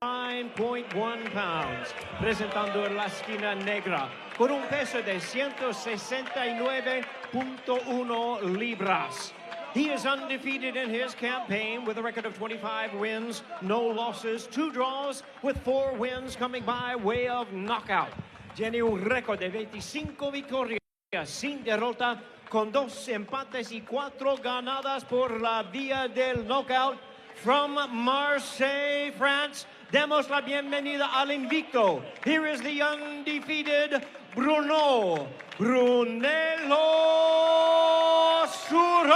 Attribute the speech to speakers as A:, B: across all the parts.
A: 9.1 pounds, presentando en la esquina negra, con un peso de 169.1 libras. He is undefeated in his campaign with a record of 25 wins, no losses, 2 draws, with 4 wins coming by way of knockout. Tiene un récord de 25 victorias sin derrota, con 2 empates y 4 ganadas por la vía del knockout. From Marseille, France, demos la bienvenida al invicto. Here is the undefeated Bruno Brunello Surace.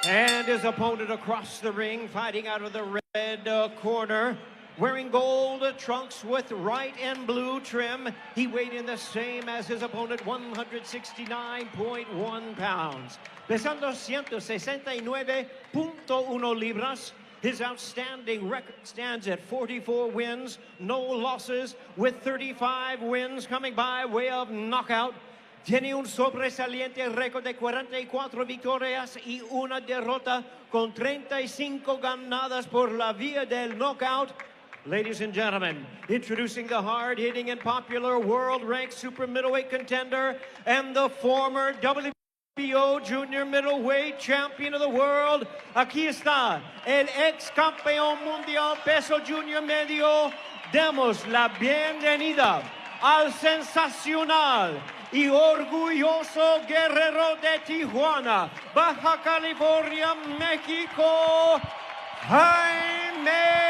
A: And his opponent across the ring, fighting out of the red corner, wearing gold trunks with white and blue trim. He weighed in the same as his opponent, 169.1 pounds. Pesando 169.1 libras. His outstanding record stands at 44 wins, no losses, with 35 wins coming by way of knockout. Tiene un sobresaliente récord de 44 victorias y una derrota, con 35 ganadas por la vía del knockout. Ladies and gentlemen, introducing the hard-hitting and popular world-ranked super middleweight contender and the former WBO junior middleweight champion of the world. Aquí está el ex-campeón mundial peso junior medio. Demos la bienvenida al sensacional y orgulloso guerrero de Tijuana, Baja California, México, Jaime.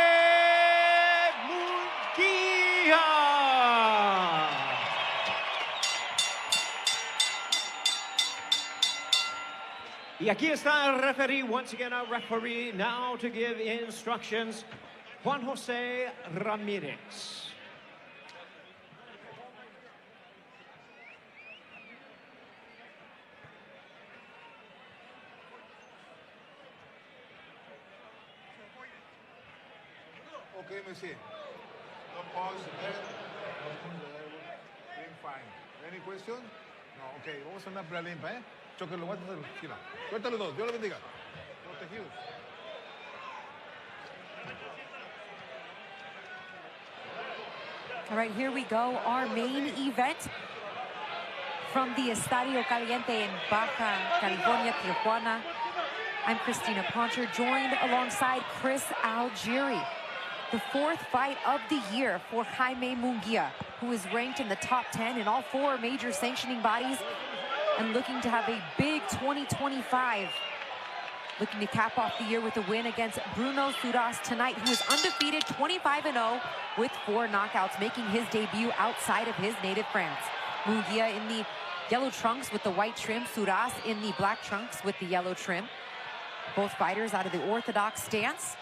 A: Y aquí está el referee, once again our referee, now to give instructions, Juan José Ramírez.
B: Okay, monsieur. No pause. Doing fine. Any question? No, okay. Vamos a andar para limpa, ¿eh? Chóquenlo, más de la esquina. Suéltalo dos. Dios lo bendiga. Protegidos.
C: All right, here we go. Our main event from the Estadio Caliente in Baja California, Tijuana. I'm Christina Poncher, joined alongside Chris Algieri. The 4th fight of the year for Jaime Munguia, who is ranked in the top 10 in all 4 major sanctioning bodies and looking to have a big 2025. Looking to cap off the year with a win against Bruno Surace tonight, who is undefeated, 25-0 with 4 knockouts, making his debut outside of his native France. Munguia in the yellow trunks with the white trim, Surace in the black trunks with the yellow trim. Both fighters out of the orthodox stance.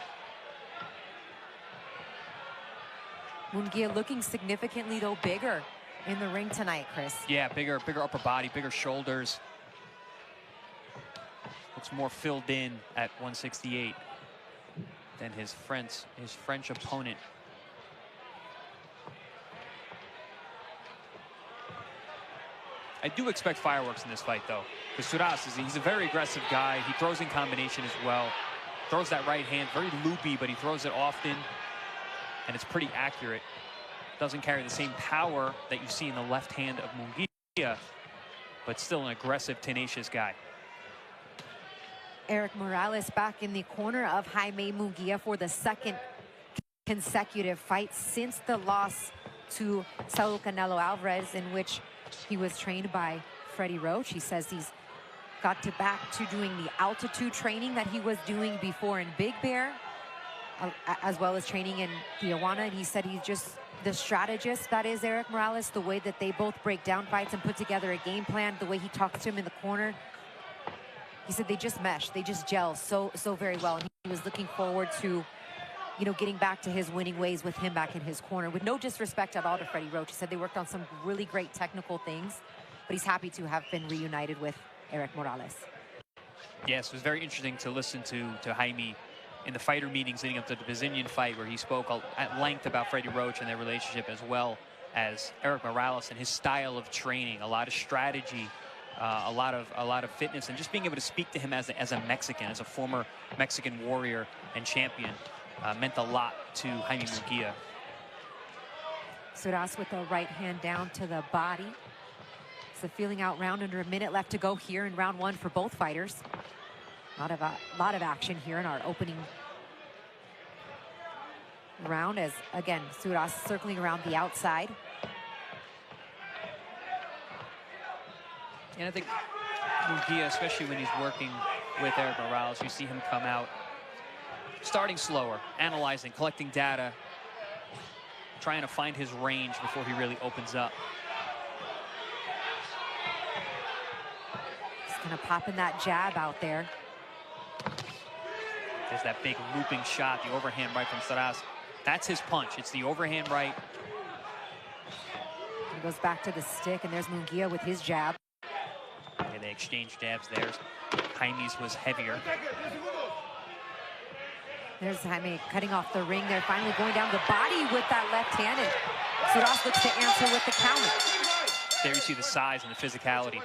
C: Munguia looking significantly, though, bigger in the ring tonight, Chris.
D: Yeah, bigger upper body, bigger shoulders. Looks more filled in at 168 than his French opponent. I do expect fireworks in this fight, though, because Surace he's a very aggressive guy. He throws in combination as well. Throws that right hand, very loopy, but he throws it often. And it's pretty accurate. Doesn't carry the same power that you see in the left hand of Munguia, but still an aggressive, tenacious guy.
C: Eric Morales back in the corner of Jaime Munguia for the 2nd consecutive fight since the loss to Saul Canelo Alvarez, in which he was trained by Freddie Roach. He says he's got back to doing the altitude training that he was doing before in Big Bear, as well as training in Tijuana. And he said he's just the strategist that is Eric Morales, the way that they both break down fights and put together a game plan, the way he talks to him in the corner. He said they just mesh, they just gel so very well. And he was looking forward to, you know, getting back to his winning ways with him back in his corner, with no disrespect at all to Freddie Roach. He said they worked on some really great technical things, but he's happy to have been reunited with Eric Morales.
D: Yes, it was very interesting to listen to Jaime in the fighter meetings leading up to the Brazilian fight, where he spoke at length about Freddie Roach and their relationship, as well as Eric Morales and his style of training. A lot of strategy a lot of fitness, and just being able to speak to him as a Mexican, as a former Mexican warrior and champion, meant a lot to Jaime Munguia.
C: Surace with the right hand down to the body. It's a feeling out round, under a minute left to go here in round one for both fighters. A lot of action here in our opening round, as again Surace circling around the outside.
D: And I think Munguia, especially when he's working with Eric Morales, you see him come out starting slower, analyzing, collecting data, trying to find his range before he really opens up.
C: He's gonna pop in that jab out there.
D: There's that big looping shot, the overhand right from Surace. That's his punch. It's the overhand right.
C: He goes back to the stick, and there's Munguia with his jab.
D: Yeah, they exchange jabs there. Jaime's was heavier.
C: There's Jaime cutting off the ring there, finally going down the body with that left hand, and Surace looks to answer with the counter.
D: There you see the size and the physicality.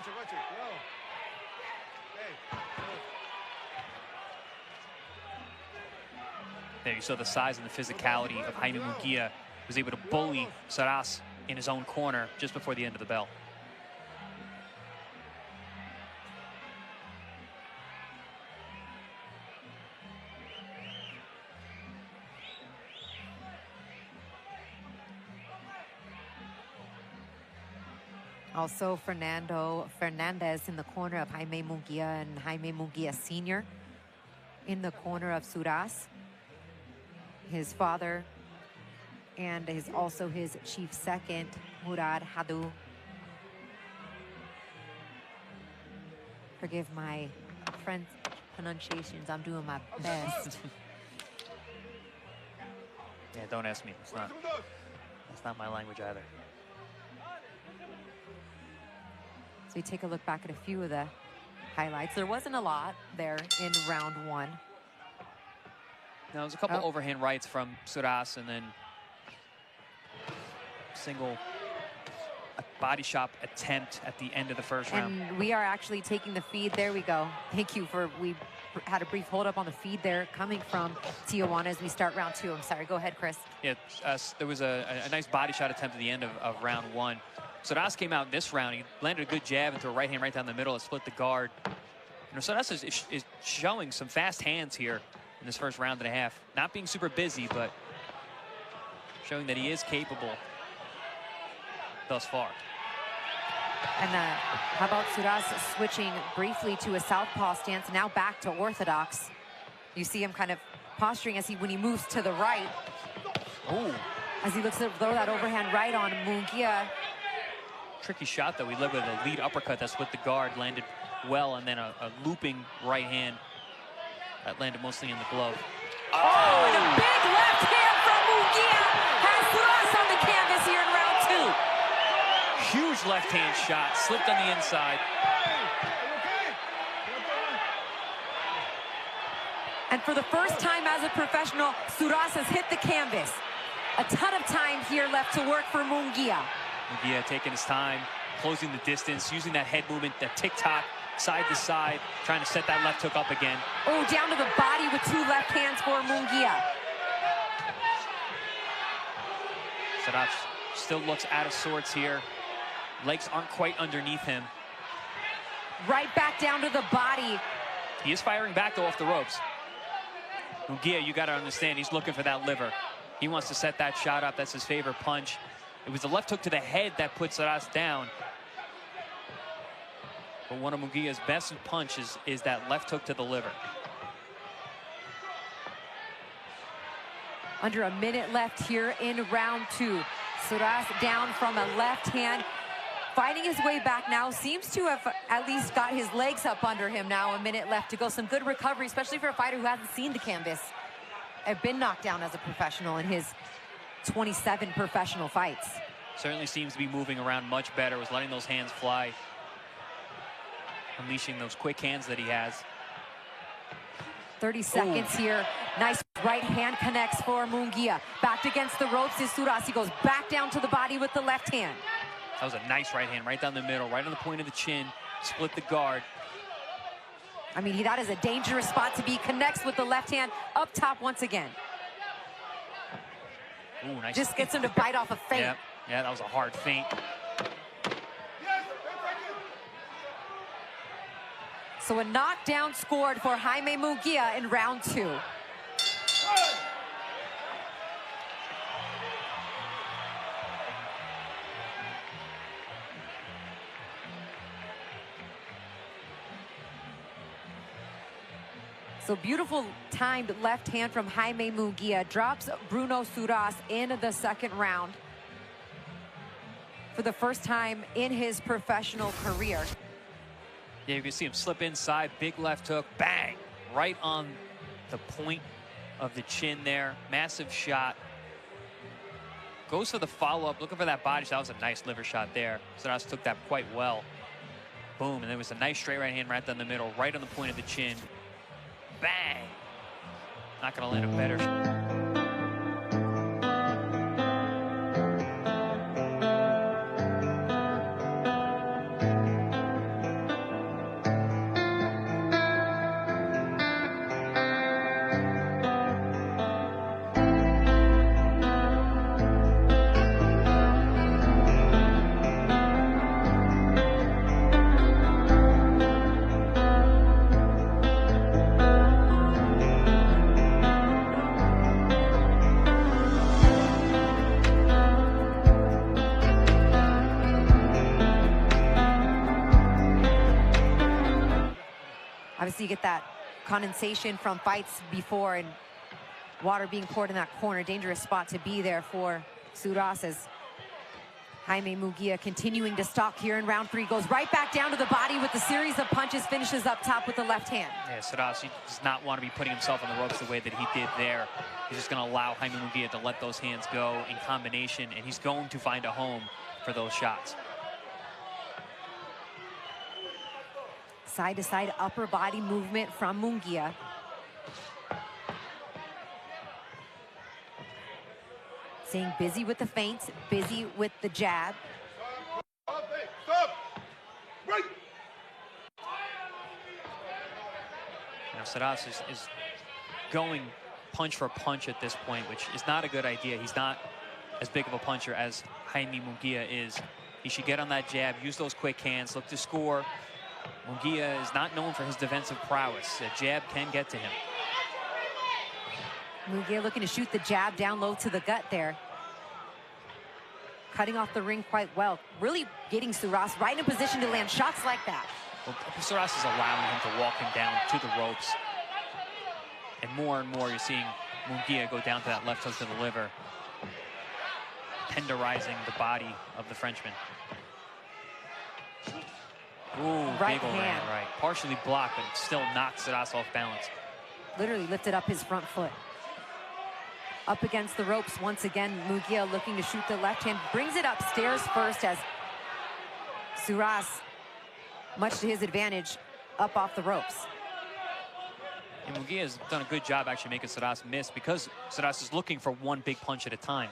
D: There you saw the size and the physicality of Jaime Munguia, was able to bully Surace in his own corner just before the end of the bell.
C: Also, Fernando Fernandez in the corner of Jaime Munguia, and Jaime Munguia Sr. in the corner of Surace. His father and also his chief second, Murad Hadu. Forgive my French pronunciations, I'm doing my best.
D: Yeah, don't ask me. That's not my language either.
C: So we take a look back at a few of the highlights. There wasn't a lot there in round one.
D: Now, there's a couple overhand rights from Surace, and then single body shot attempt at the end of the first round.
C: And we are actually taking the feed. There we go. Thank you for, we had a brief hold up on the feed there coming from Tijuana as we start round two. I'm sorry, go ahead, Chris.
D: Yeah, there was a nice body shot attempt at the end of round one. Surace came out this round. He landed a good jab into a right hand right down the middle. It split the guard. You know, Surace is showing some fast hands here in this first round and a half. Not being super busy, but showing that he is capable thus far.
C: And how about Surace switching briefly to a southpaw stance, now back to orthodox. You see him kind of posturing as when he moves to the right.
D: Ooh.
C: As he looks to throw that overhand right on Munguia.
D: Tricky shot, though. He led with a lead uppercut that split the guard, landed well, and then a looping right hand that landed mostly in the glove.
C: Oh, and a big left hand from Munguia has Surace on the canvas here in round two.
D: Huge left hand shot, slipped on the inside.
C: And for the first time as a professional, Surace has hit the canvas. A ton of time here left to work for Munguia.
D: Munguia taking his time, closing the distance, using that head movement, that tick-tock, side to side, trying to set that left hook up again.
C: Oh, down to the body with two left hands for Munguia.
D: Surace still looks out of sorts here. Legs aren't quite underneath him.
C: Right back down to the body.
D: He is firing back, though, off the ropes. Munguia, you got to understand, he's looking for that liver. He wants to set that shot up. That's his favorite punch. It was the left hook to the head that put Surace down. But one of Munguia's best punches is that left hook to the liver.
C: Under a minute left here in round two. Surace down from a left hand. Fighting his way back now. Seems to have at least got his legs up under him now. A minute left to go. Some good recovery, especially for a fighter who hasn't seen the canvas. I've been knocked down as a professional in his 27 professional fights.
D: Certainly seems to be moving around much better. Was letting those hands fly. Unleashing those quick hands that he has.
C: 30 seconds here. Nice right hand connects for Munguia. Backed against the ropes is Surace. He goes back down to the body with the left hand.
D: That was a nice right hand right down the middle, right on the point of the chin. split the guard.
C: I mean, that is a dangerous spot to be. Connects with the left hand up top once again.
D: Ooh, nice.
C: Just gets him to bite off a feint.
D: Yeah, yeah, that was a hard feint.
C: So a knockdown scored for Jaime Munguia in round 2. So beautiful timed left hand from Jaime Munguia drops Bruno Surace in the second round for the first time in his professional career.
D: Yeah, you can see him slip inside, big left hook, bang, right on the point of the chin there. Massive shot. Goes for the follow-up, looking for that body shot. That was a nice liver shot there. Surace took that quite well. Boom, and there was a nice straight right hand right down the middle, right on the point of the chin. Bang! Not gonna land it better.
C: Obviously, you get that condensation from fights before and water being poured in that corner. Dangerous spot to be there for Surace as Jaime Munguia continuing to stalk here in round 3. Goes right back down to the body with a series of punches, finishes up top with the left hand.
D: Yeah, Surace does not want to be putting himself on the ropes the way that he did there. He's just going to allow Jaime Munguia to let those hands go in combination, and he's going to find a home for those shots.
C: Side-to-side upper body movement from Munguia. Staying busy with the feints, busy with the jab.
B: Stop! Right!
D: Now, Surace is going punch for punch at this point, which is not a good idea. He's not as big of a puncher as Jaime Munguia is. He should get on that jab, use those quick hands, look to score. Munguia is not known for his defensive prowess. A jab can get to him.
C: Munguia looking to shoot the jab down low to the gut there. Cutting off the ring quite well. Really getting Surace right in a position to land shots like that.
D: Well, Surace is allowing him to walk him down to the ropes. And more you're seeing Munguia go down to that left hook to the liver, tenderizing the body of the Frenchman. Ooh,
C: right
D: big old
C: hand.
D: right. Partially blocked, but still knocked Surace off balance.
C: Literally lifted up his front foot. Up against the ropes once again. Munguia looking to shoot the left hand. Brings it upstairs first as Surace, much to his advantage, up off the ropes.
D: And Munguia has done a good job actually making Surace miss because Surace is looking for one big punch at a time.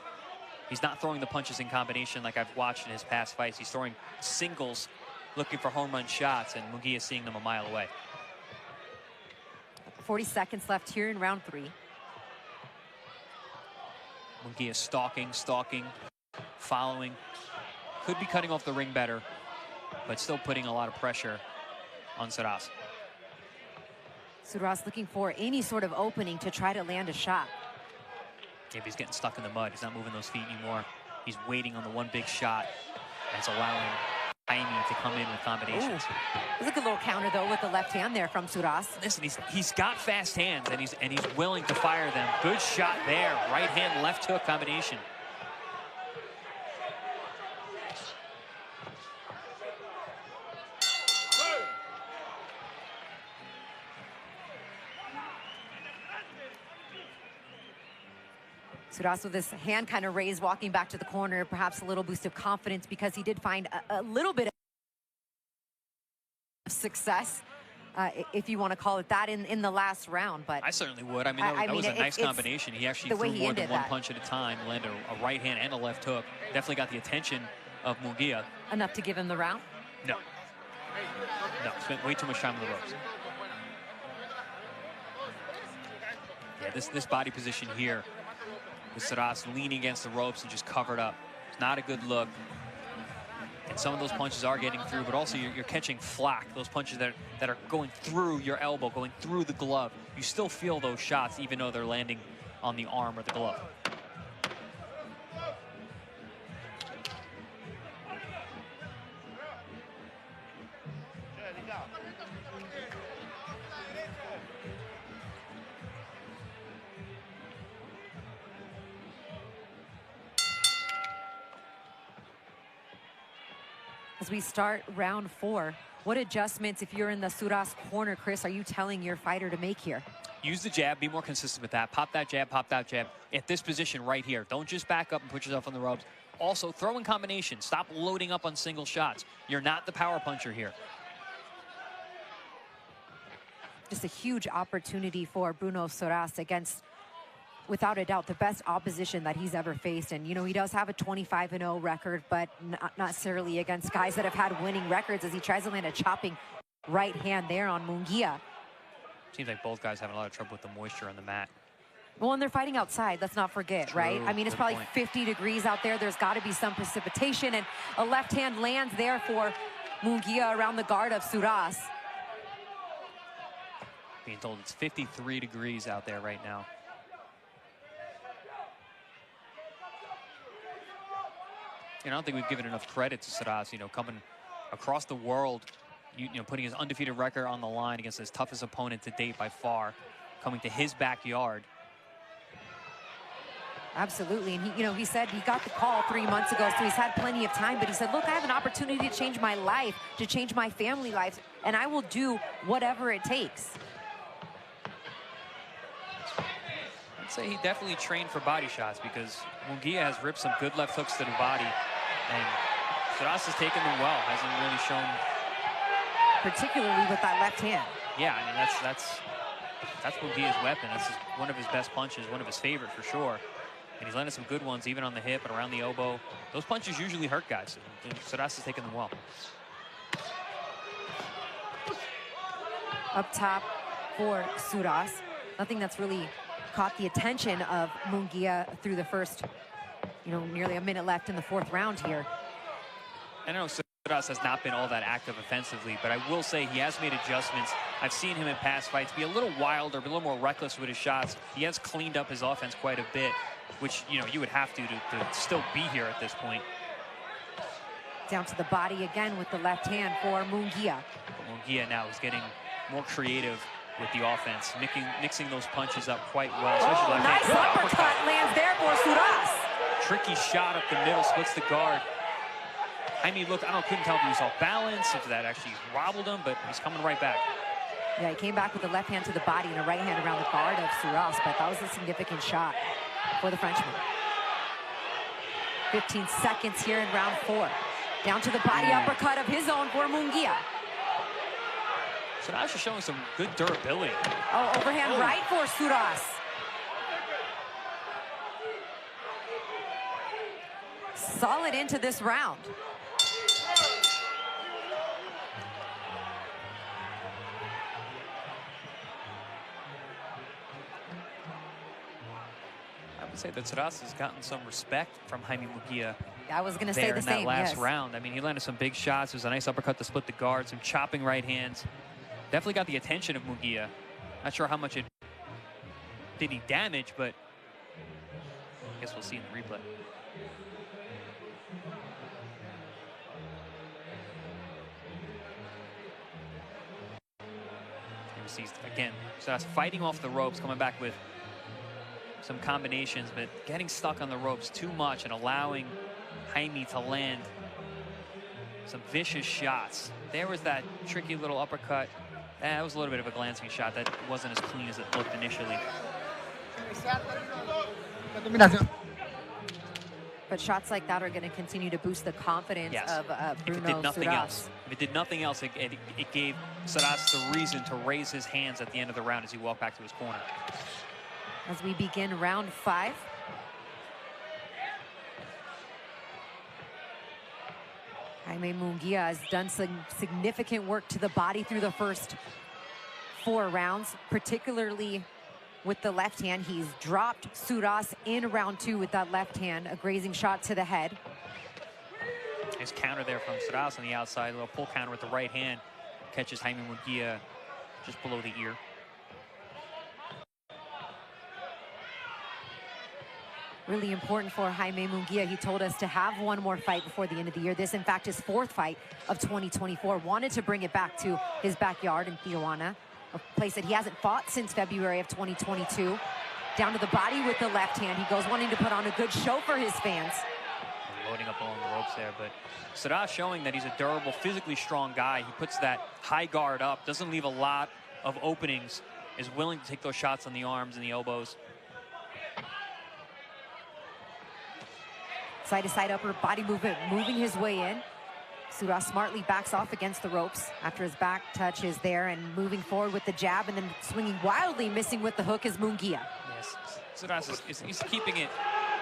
D: He's not throwing the punches in combination like I've watched in his past fights. He's throwing singles, looking for home run shots, and Munguia is seeing them a mile away.
C: 40 seconds left here in round 3.
D: Munguia stalking, following. Could be cutting off the ring better, but still putting a lot of pressure on Surace.
C: Surace looking for any sort of opening to try to land a shot.
D: Maybe he's getting stuck in the mud. He's not moving those feet anymore. He's waiting on the one big shot. That's allowing Jaime to come in with combinations.
C: There's a good little counter though with the left hand there from Surace.
D: Listen, he's got fast hands and he's willing to fire them. Good shot there. Right hand, left hook combination.
C: Surace with his hand kind of raised, walking back to the corner, perhaps a little boost of confidence because he did find a little bit of success, if you want to call it that, in the last round. But
D: I certainly would. I mean, that was a nice combination. He actually threw more than one punch at a time, landed a right hand and a left hook. Definitely got the attention of Munguia.
C: Enough to give him the round?
D: No. No, spent way too much time on the ropes. Yeah, this body position here with Surace leaning against the ropes and just covered up. It's not a good look. And some of those punches are getting through, but also you're catching flack. Those punches that are going through your elbow, going through the glove. You still feel those shots even though they're landing on the arm or the glove.
C: As we start round 4, what adjustments, if you're in the Surace corner, Chris, are you telling your fighter to make here?
D: Use the jab, be more consistent with that. Pop that jab, pop that jab. At this position right here, don't just back up and put yourself on the ropes. Also, throw in combinations. Stop loading up on single shots. You're not the power puncher here.
C: Just a huge opportunity for Bruno Surace against, without a doubt, the best opposition that he's ever faced. And, you know, he does have a 25-0 record, but not necessarily against guys that have had winning records, as he tries to land a chopping right hand there on Munguia.
D: Seems like both guys having a lot of trouble with the moisture on the mat.
C: Well, and they're fighting outside, let's not forget,
D: True,
C: right? I mean, it's probably 50 degrees out there. There's got to be some precipitation, and a left hand lands there for Munguia around the guard of Surace.
D: Being told it's 53 degrees out there right now. I don't think we've given enough credit to Surace, you know, coming across the world, you know, putting his undefeated record on the line against his toughest opponent to date by far, coming to his backyard.
C: Absolutely, and he, you know, he said he got the call 3 months ago, so he's had plenty of time, but he said, look, I have an opportunity to change my life, to change my family life, and I will do whatever it takes.
D: I'd say he definitely trained for body shots, because Munguia has ripped some good left hooks to the body, and Surace has taken them well, hasn't really shown.
C: Particularly with that left hand.
D: Yeah, I mean, that's Munguia's weapon. That's one of his best punches, one of his favorite for sure. And he's landed some good ones, even on the hip and around the elbow. Those punches usually hurt guys. Surace has taken them well.
C: Up top for Surace. Nothing that's really caught the attention of Munguia through the first, you know, nearly a minute left in the 4th round here.
D: I know Surace has not been all that active offensively, but I will say he has made adjustments. I've seen him in past fights be a little wilder, be a little more reckless with his shots. He has cleaned up his offense quite a bit, which, you know, you would have to still be here at this point.
C: Down to the body again with the left hand for Munguia.
D: Munguia now is getting more creative with the offense, mixing those punches up quite well.
C: Oh, nice uppercut lands there for Surace.
D: Tricky shot up the middle, splits the guard. Jaime, look, couldn't tell if he was off balance, if that actually wobbled him, but he's coming right back.
C: Yeah, he came back with a left hand to the body and a right hand around the guard of Surace, but that was a significant shot for the Frenchman. 15 seconds here in round 4. Down to the body uppercut of his own for Munguia.
D: Surace is showing some good durability.
C: Oh, overhand right for Surace. Solid into this round.
D: I would say that Surace has gotten some respect from Jaime Munguia.
C: I was going to say the same,
D: in that last round. I mean, he landed some big shots. It was a nice uppercut to split the guard, some chopping right hands. Definitely got the attention of Munguia. Not sure how much it did he damage, but I guess we'll see in the replay. Here we see, again, Surace fighting off the ropes, coming back with some combinations, but getting stuck on the ropes too much and allowing Jaime to land some vicious shots. There was that tricky little uppercut. That was a little bit of a glancing shot. That wasn't as clean as it looked initially.
C: But shots like that are going to continue to boost the confidence of Bruno
D: If it did nothing
C: Surace.
D: else, if it did nothing else, it gave Surace the reason to raise his hands at the end of the round as he walked back to his corner.
C: As we begin round 5. Jaime Munguia has done some significant work to the body through the first 4 rounds, particularly with the left hand. He's dropped Surace in round 2 with that left hand, a grazing shot to the head.
D: His counter there from Surace on the outside, a little pull counter with the right hand, catches Jaime Munguia just below the ear.
C: Really important for Jaime Munguia. He told us to have one more fight before the end of the year. This, in fact, his 4th fight of 2024. Wanted to bring it back to his backyard in Tijuana, a place that he hasn't fought since February of 2022. Down to the body with the left hand. He goes wanting to put on a good show for his fans.
D: Loading up along the ropes there, but Surace showing that he's a durable, physically strong guy. He puts that high guard up, doesn't leave a lot of openings, is willing to take those shots on the arms and the elbows.
C: Side-to-side upper body movement, moving his way in. Surace smartly backs off against the ropes after his back touch is there, and moving forward with the jab, and then swinging wildly, missing with the hook is Munguia.
D: Yes, Surace he's keeping it.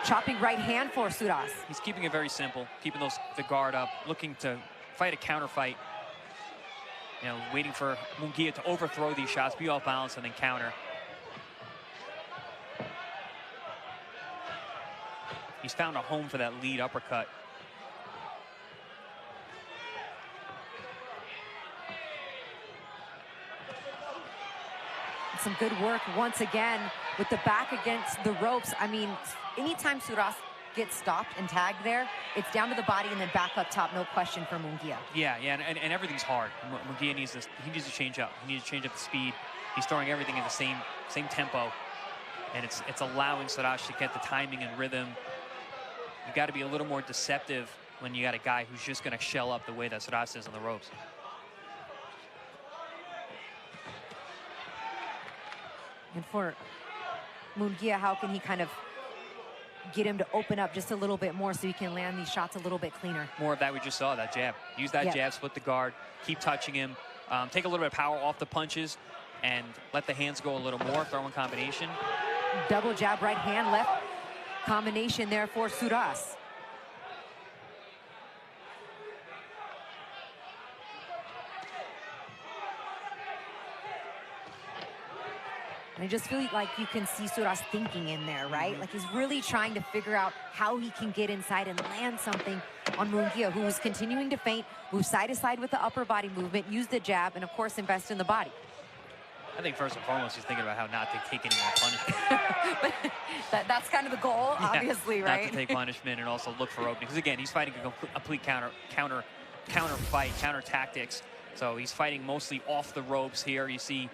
C: Chopping right hand for Surace.
D: He's keeping it very simple, keeping the guard up, looking to fight a counter fight. You know, waiting for Munguia to overthrow these shots, be off balance, and then counter. He's found a home for that lead uppercut.
C: Some good work once again with the back against the ropes. I mean, anytime Surace gets stopped and tagged there, it's down to the body and then back up top, no question for Munguia.
D: Yeah, and everything's hard. Munguia needs to change up. He needs to change up the speed. He's throwing everything in the same tempo, and it's allowing Surace to get the timing and rhythm. You got to be a little more deceptive when you got a guy who's just going to shell up the way that Surace is on the ropes.
C: And for Munguia, how can he kind of get him to open up just a little bit more so he can land these shots a little bit cleaner?
D: More of that we just saw, that jab. Use that jab, split the guard, keep touching him, take a little bit of power off the punches, and let the hands go a little more, throw in combination.
C: Double jab, right hand, left combination there for Surace. I just feel like you can see Surace thinking in there, right? Like he's really trying to figure out how he can get inside and land something on Munguia, who is continuing to feint, move side to side with the upper body movement, use the jab, and of course invest in the body.
D: I think first and foremost he's thinking about how not to take any more punishment.
C: But that's kind of the goal, obviously, right?
D: Not to take punishment and also look for openings. Because again, he's fighting a complete counter fight, counter tactics. So he's fighting mostly off the ropes here. You see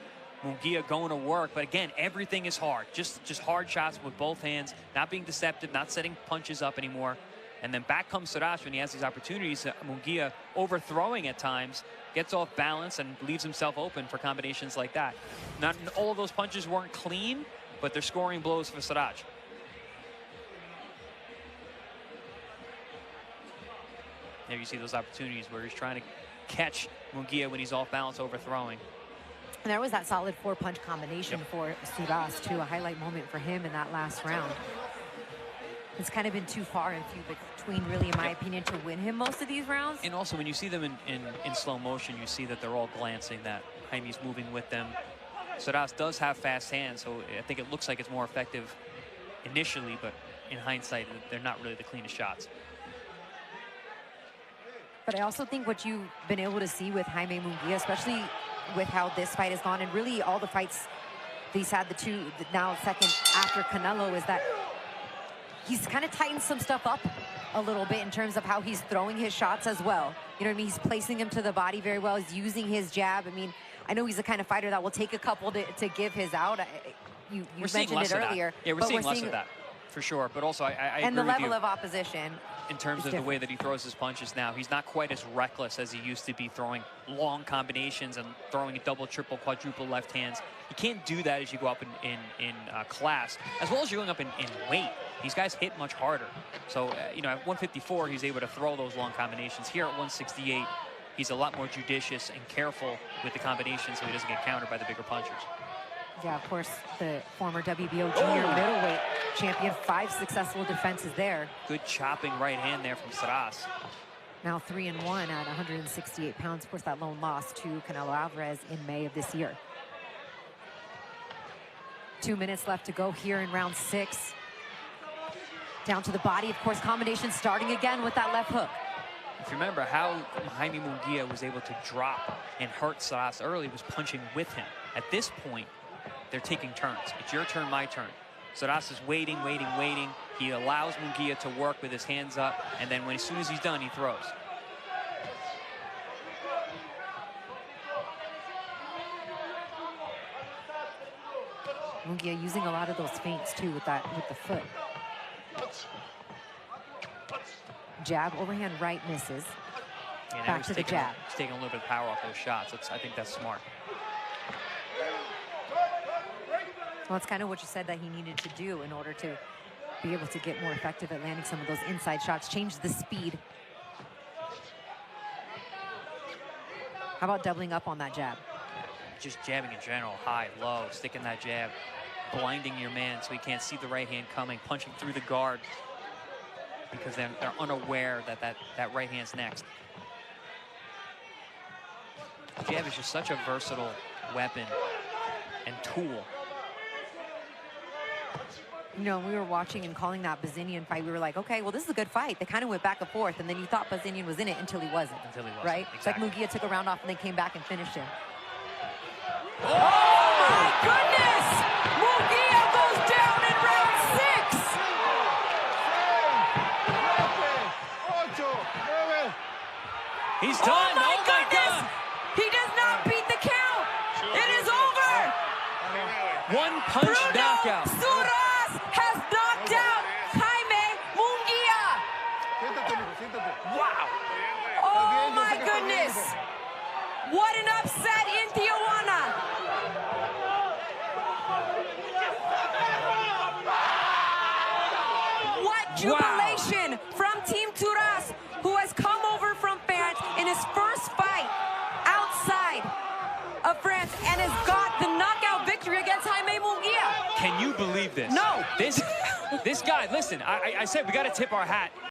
D: Munguia going to work, but again, everything is hard. Just hard shots with both hands, not being deceptive, not setting punches up anymore. And then back comes Surace when he has these opportunities. Munguia overthrowing at times, gets off balance and leaves himself open for combinations like that. Not all of those punches weren't clean, but they're scoring blows for Surace. There you see those opportunities where he's trying to catch Munguia when he's off balance overthrowing.
C: And there was that solid 4-punch combination for Surace, too. A highlight moment for him in that last round. It's kind of been too far and few between, really, in my opinion, to win him most of these rounds.
D: And also, when you see them in slow motion, you see that they're all glancing, that Jaime's moving with them. Surace does have fast hands, so I think it looks like it's more effective initially, but in hindsight, they're not really the cleanest shots.
C: But I also think what you've been able to see with Jaime Munguia, especially with how this fight has gone, and really all the fights he's had, now second after Canelo, is that he's kind of tightened some stuff up a little bit in terms of how he's throwing his shots as well. You know what I mean? He's placing them to the body very well. He's using his jab. I mean, I know he's the kind of fighter that will take a couple to give his out. You mentioned it earlier.
D: Yeah, we're seeing less of that, for sure. But also, I
C: and
D: agree
C: the level
D: with you.
C: of opposition.
D: In terms of the way that he throws his punches now, he's not quite as reckless as he used to be, throwing long combinations and throwing a double, triple, quadruple left hands. You can't do that as you go up in class, as well as you're going up in weight. These guys hit much harder. So, you know, at 154, he's able to throw those long combinations. Here at 168, he's a lot more judicious and careful with the combinations so he doesn't get countered by the bigger punchers.
C: Yeah, of course, the former WBO junior middleweight champion, 5 successful defenses there.
D: Good chopping right hand there from Surace.
C: Now 3-1 at 168 pounds. Of course, that lone loss to Canelo Alvarez in May of this year. 2 minutes left to go here in round 6. Down to the body, of course, combination starting again with that left hook.
D: If you remember how Jaime Munguia was able to drop and hurt Surace early, was punching with him. At this point, they're taking turns. It's your turn, my turn. Surace is waiting, waiting, waiting. He allows Munguia to work with his hands up, and then as soon as he's done, he throws.
C: Munguia using a lot of those feints too with the foot. Jab, overhand right misses.
D: Yeah,
C: back to the jab.
D: He's taking a little bit of power off those shots. I think that's smart.
C: Well, it's kind of what you said that he needed to do in order to be able to get more effective at landing some of those inside shots, change the speed. How about doubling up on that jab?
D: Just jabbing in general, high, low, sticking that jab, blinding your man so he can't see the right hand coming, punching through the guard because they're unaware that right hand's next. Jab is just such a versatile weapon and tool.
C: You know, we were watching and calling that Bazinian fight. We were like, okay, well, this is a good fight. They kind of went back and forth, and then you thought Bazinian was in it until he wasn't.
D: Until he wasn't,
C: right?
D: exactly.
C: It's like Munguia took a round off and then came back and finished him.
D: Oh,
C: my goodness! Munguia goes down in round 6!
D: He's done.
C: Oh my goodness! He does not beat the count. It is over.
D: One punch
C: Bruno
D: knockout.
C: Surace has knocked out Jaime Munguia.
D: Wow.
C: Oh my goodness! What an upset in Tijuana. What jubilation from Team Surace, who has come over from France in his first fight outside of France and has got the knockout victory against Jaime Munguia.
D: Can you believe this?
C: No.
D: This guy, listen, I said we got to tip our hat